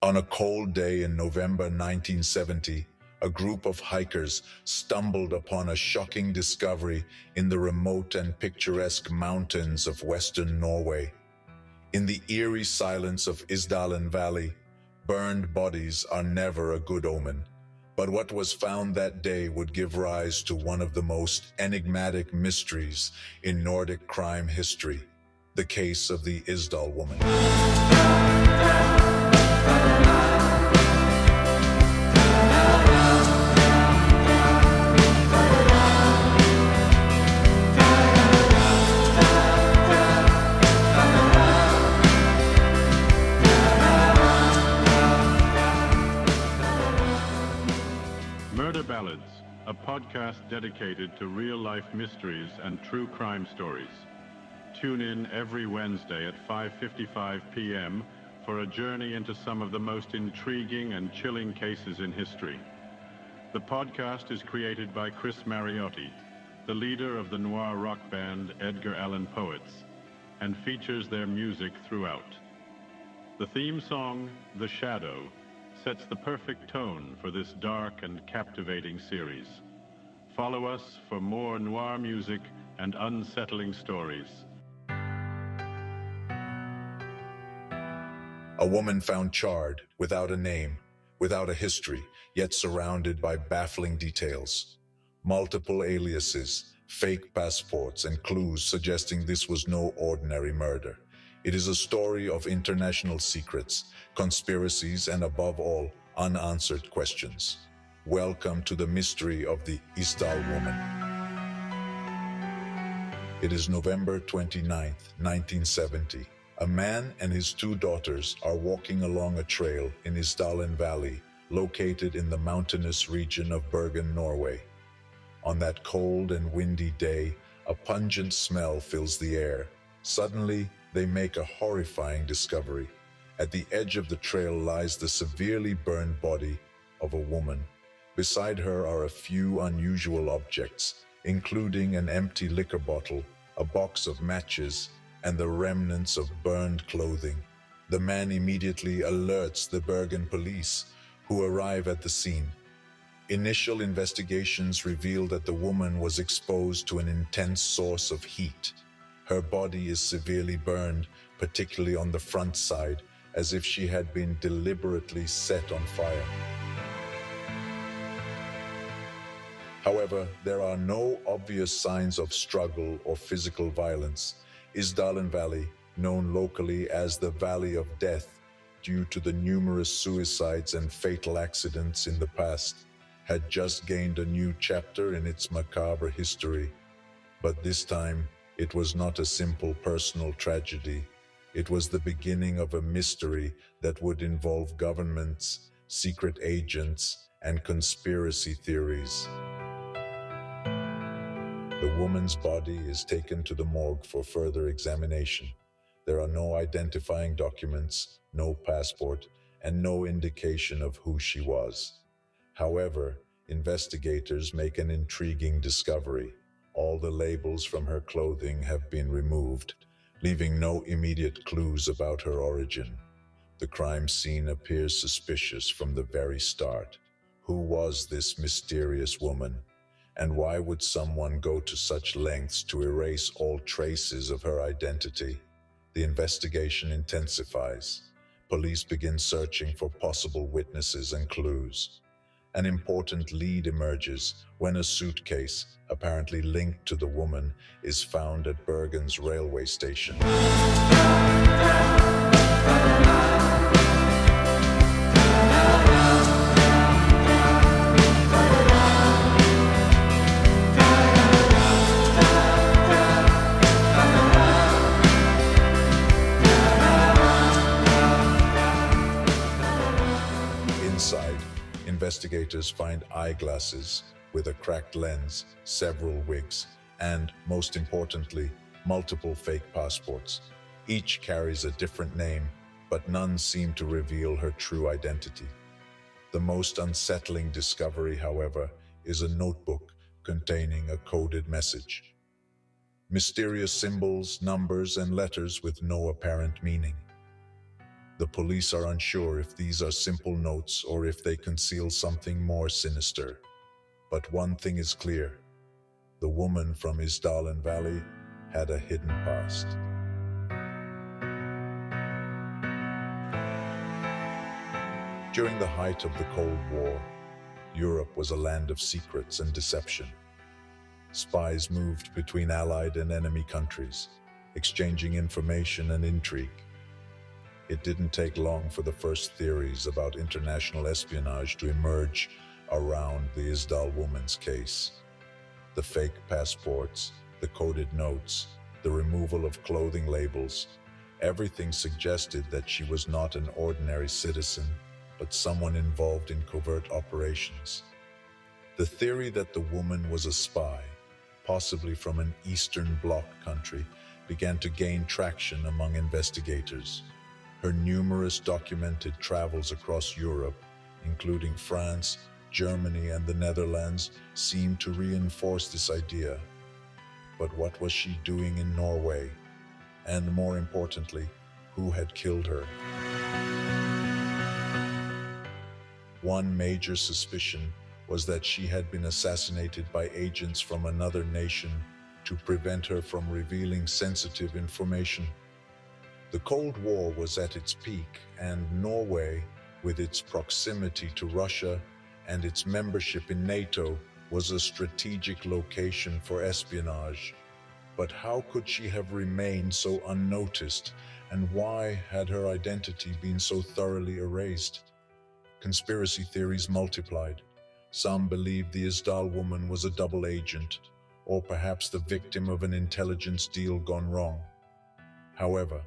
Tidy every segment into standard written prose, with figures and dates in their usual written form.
On a cold day in November 1970, a group of hikers stumbled upon a shocking discovery in the remote and picturesque mountains of western Norway. In the eerie silence of Isdal Valley, burned bodies are never a good omen. But what was found that day would give rise to one of the most enigmatic mysteries in Nordic crime history, the case of the Isdal Woman. Murder Ballads, a podcast dedicated to real-life mysteries and true crime stories. Tune in every Wednesday at 5:55 p.m. for a journey into some of the most intriguing and chilling cases in history. The podcast is created by Chris Mariotti, the leader of the noir rock band Edgar Allan Poets, and features their music throughout. The theme song, The Shadow, sets the perfect tone for this dark and captivating series. Follow us for more noir music and unsettling stories. A woman found charred, without a name, without a history, yet surrounded by baffling details. Multiple aliases, fake passports, and clues suggesting this was no ordinary murder. It is a story of international secrets, conspiracies, and above all, unanswered questions. Welcome to the mystery of the Isdal Woman. It is November 29th, 1970. A man and his two daughters are walking along a trail in Isdal Valley, located in the mountainous region of Bergen, Norway. On that cold and windy day, a pungent smell fills the air. Suddenly, they make a horrifying discovery. At the edge of the trail lies the severely burned body of a woman. Beside her are a few unusual objects, including an empty liquor bottle, a box of matches, and the remnants of burned clothing. The man immediately alerts the Bergen police, who arrive at the scene. Initial investigations reveal that the woman was exposed to an intense source of heat. Her body is severely burned, particularly on the front side, as if she had been deliberately set on fire. However, there are no obvious signs of struggle or physical violence. Isdal Valley, known locally as the Valley of Death due to the numerous suicides and fatal accidents in the past, had just gained a new chapter in its macabre history. But this time, it was not a simple personal tragedy. It was the beginning of a mystery that would involve governments, secret agents, and conspiracy theories. The woman's body is taken to the morgue for further examination. There are no identifying documents, no passport, and no indication of who she was. However, investigators make an intriguing discovery. All the labels from her clothing have been removed, leaving no immediate clues about her origin. The crime scene appears suspicious from the very start. Who was this mysterious woman? And why would someone go to such lengths to erase all traces of her identity? The investigation intensifies. Police begin searching for possible witnesses and clues. An important lead emerges when a suitcase, apparently linked to the woman, is found at Bergen's railway station. Inside, investigators find eyeglasses with a cracked lens, several wigs, and, most importantly, multiple fake passports. Each carries a different name, but none seem to reveal her true identity. The most unsettling discovery, however, is a notebook containing a coded message. Mysterious symbols, numbers, and letters with no apparent meaning. The police are unsure if these are simple notes or if they conceal something more sinister. But one thing is clear: the woman from Isdal Valley had a hidden past. During the height of the Cold War, Europe was a land of secrets and deception. Spies moved between allied and enemy countries, exchanging information and intrigue. It didn't take long for the first theories about international espionage to emerge around the Isdal Woman's case. The fake passports, the coded notes, the removal of clothing labels, everything suggested that she was not an ordinary citizen, but someone involved in covert operations. The theory that the woman was a spy, possibly from an Eastern Bloc country, began to gain traction among investigators. Her numerous documented travels across Europe, including France, Germany, and the Netherlands, seemed to reinforce this idea. But what was she doing in Norway? And more importantly, who had killed her? One major suspicion was that she had been assassinated by agents from another nation to prevent her from revealing sensitive information. The Cold War was at its peak, and Norway, with its proximity to Russia and its membership in NATO, was a strategic location for espionage. But how could she have remained so unnoticed, and why had her identity been so thoroughly erased? Conspiracy theories multiplied. Some believed the Isdal woman was a double agent, or perhaps the victim of an intelligence deal gone wrong. However,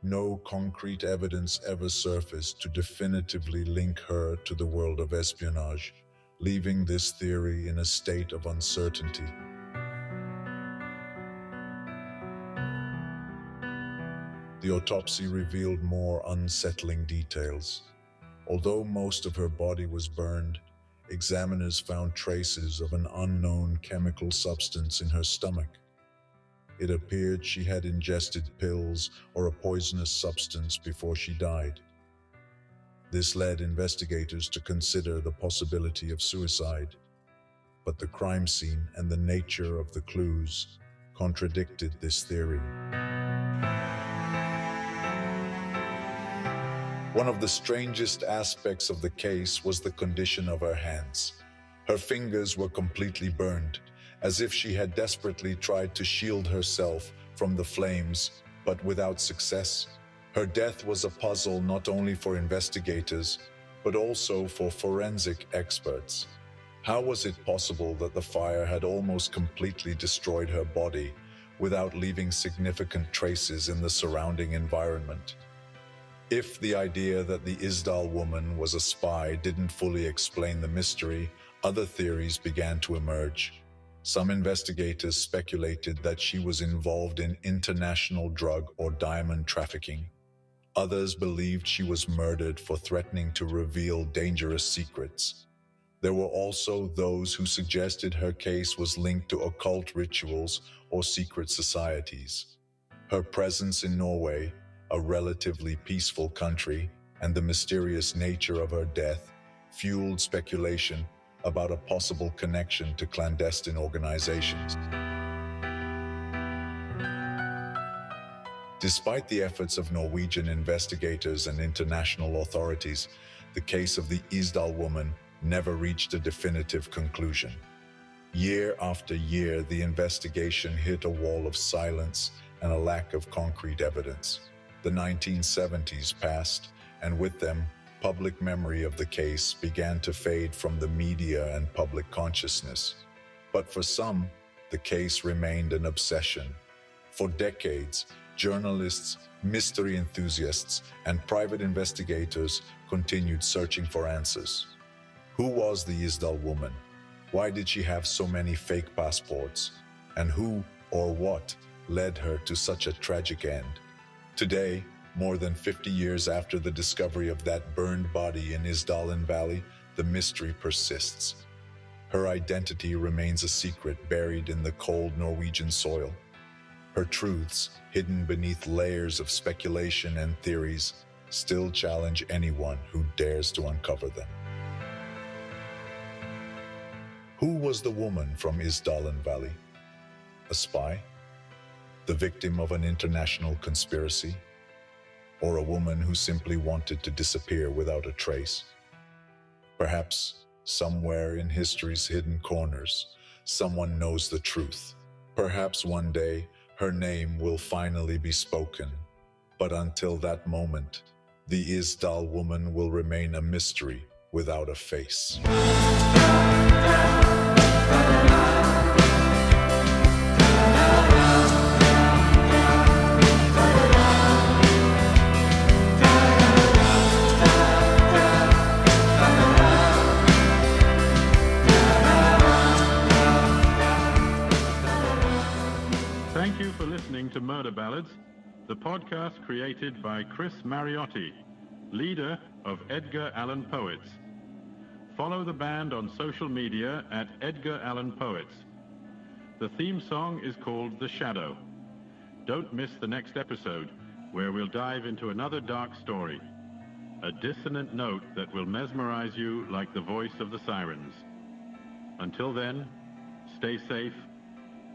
no concrete evidence ever surfaced to definitively link her to the world of espionage, leaving this theory in a state of uncertainty. The autopsy revealed more unsettling details. Although most of her body was burned, examiners found traces of an unknown chemical substance in her stomach. It appeared she had ingested pills or a poisonous substance before she died. This led investigators to consider the possibility of suicide, but the crime scene and the nature of the clues contradicted this theory. One of the strangest aspects of the case was the condition of her hands. Her fingers were completely burned, as if she had desperately tried to shield herself from the flames, but without success. Her death was a puzzle not only for investigators, but also for forensic experts. How was it possible that the fire had almost completely destroyed her body without leaving significant traces in the surrounding environment? If the idea that the Isdal woman was a spy didn't fully explain the mystery, other theories began to emerge. Some investigators speculated that she was involved in international drug or diamond trafficking. Others believed she was murdered for threatening to reveal dangerous secrets. There were also those who suggested her case was linked to occult rituals or secret societies. Her presence in Norway, a relatively peaceful country, and the mysterious nature of her death fueled speculation about a possible connection to clandestine organizations. Despite the efforts of Norwegian investigators and international authorities, the case of the Isdal woman never reached a definitive conclusion. Year after year, the investigation hit a wall of silence and a lack of concrete evidence. The 1970s passed, and with them, public memory of the case began to fade from the media and public consciousness. But for some, the case remained an obsession. For decades, journalists, mystery enthusiasts, and private investigators continued searching for answers. Who was the Isdal woman? Why did she have so many fake passports? And who or what led her to such a tragic end? Today, more than 50 years after the discovery of that burned body in Isdal Valley, the mystery persists. Her identity remains a secret buried in the cold Norwegian soil. Her truths, hidden beneath layers of speculation and theories, still challenge anyone who dares to uncover them. Who was the woman from Isdal Valley? A spy? The victim of an international conspiracy? Or a woman who simply wanted to disappear without a trace? Perhaps, somewhere in history's hidden corners, someone knows the truth. Perhaps one day, her name will finally be spoken. But until that moment, the Isdal woman will remain a mystery without a face. Thank you for listening to Murder Ballads, the podcast created by Chris Mariotti, leader of Edgar Allan Poets. Follow the band on social media at Edgar Allan Poets. The theme song is called The Shadow. Don't miss the next episode, where we'll dive into another dark story, a dissonant note that will mesmerize you like the voice of the sirens. Until then, stay safe,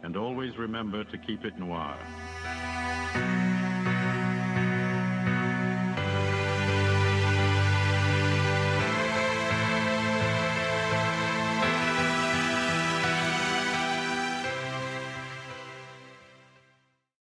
and always remember to keep it noir.